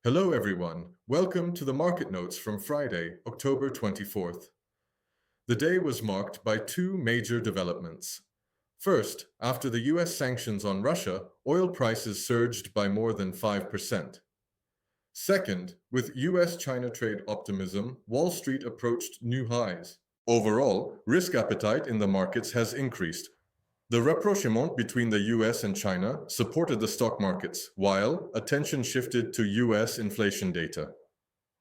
Hello everyone. Welcome to the market notes from Friday, October 24th. The day was marked by two major developments. First, after the US sanctions on Russia, oil prices surged by more than 5%. Second, with US-China trade optimism, Wall Street approached new highs. Overall, risk appetite in the markets has increased. The rapprochement between the US and China supported the stock markets, while attention shifted to US inflation data.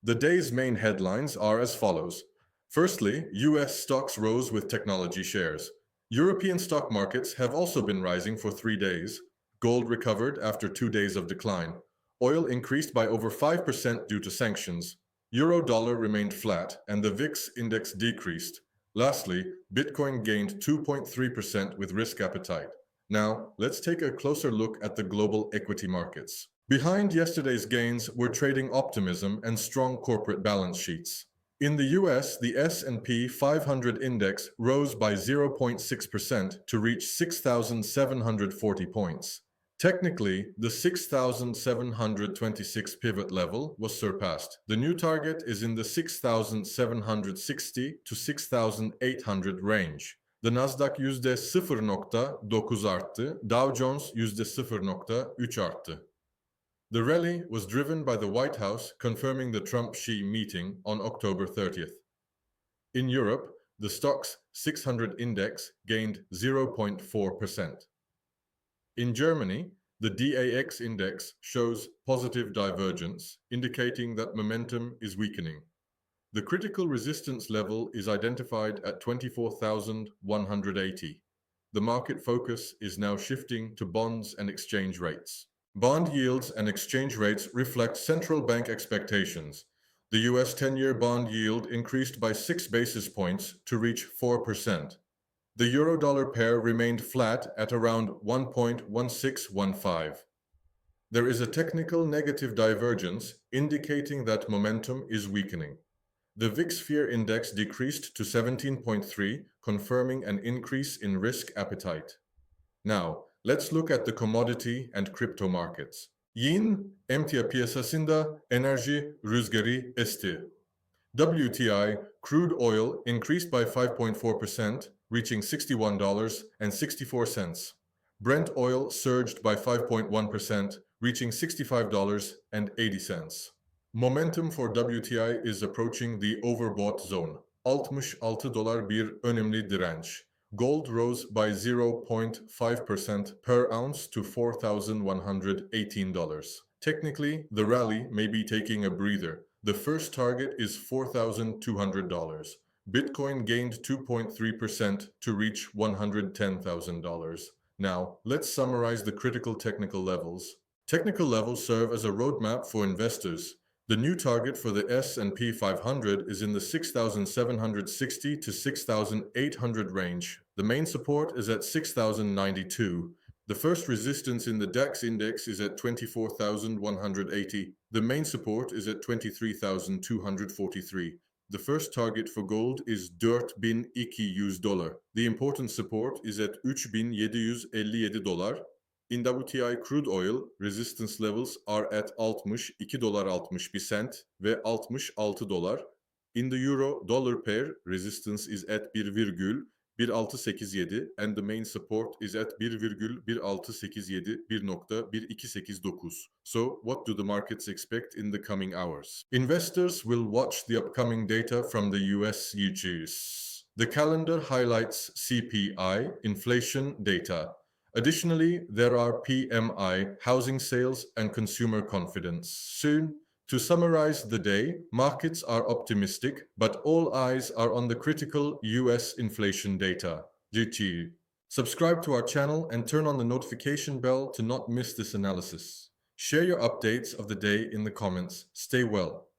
The day's main headlines are as follows. Firstly, US stocks rose with technology shares. European stock markets have also been rising for 3 days. Gold recovered after 2 days of decline. Oil increased by over 5% due to sanctions. Euro-dollar remained flat, and the VIX index decreased. Lastly, Bitcoin gained 2.3% with risk appetite. Now, let's take a closer look at the global equity markets. Behind yesterday's gains were trading optimism and strong corporate balance sheets. In the US, the S&P 500 index rose by 0.6% to reach 6,740 points. Technically, the 6,726 pivot level was surpassed. The new target is in the 6,760 to 6,800 range. The Nasdaq %0.9 arttı, Dow Jones %0.3 arttı. The rally was driven by the White House confirming the Trump-Xi meeting on October 30th. In Europe, the Stoxx 600 index gained 0.4%. In Germany, the DAX index shows positive divergence, indicating that momentum is weakening. The critical resistance level is identified at 24,180. The market focus is now shifting to bonds and exchange rates. Bond yields and exchange rates reflect central bank expectations. The US 10-year bond yield increased by 6 basis points to reach 4%. The euro-dollar pair remained flat at around 1.1615. There is a technical negative divergence indicating that momentum is weakening. The VIX Fear Index decreased to 17.3, confirming an increase in risk appetite. Now, let's look at the commodity and crypto markets. Yin, emtia piyasasında enerji rüzgarı esti. WTI crude oil increased by 5.4%, reaching $61.64. Brent oil surged by 5.1%, reaching $65.80. Momentum for WTI is approaching the overbought zone. $66 bir önemli direnç. Gold rose by 0.5% per ounce to $4,118. Technically, the rally may be taking a breather. The first target is $4,200. Bitcoin gained 2.3% to reach $110,000. Now, let's summarize the critical technical levels. Technical levels serve as a roadmap for investors. The new target for the S&P 500 is in the 6,760 to 6,800 range. The main support is at 6,092. The first resistance in the DAX index is at 24,180. The main support is at 23,243. The first target for gold is $4,200. The important support is at $3,757. In WTI crude oil, resistance levels are at $62.61 ve $66. In the euro-dollar pair, resistance is at 1,1687 and the main support is at 1,1687, 1.1289. So, what do the markets expect in the coming hours? Investors will watch the upcoming data from the US futures. The calendar highlights CPI, inflation data. Additionally, there are PMI, housing sales, and consumer confidence. Soon, to summarize the day, markets are optimistic, but all eyes are on the critical US inflation data. GT. Subscribe to our channel and turn on the notification bell to not miss this analysis. Share your updates of the day in the comments. Stay well.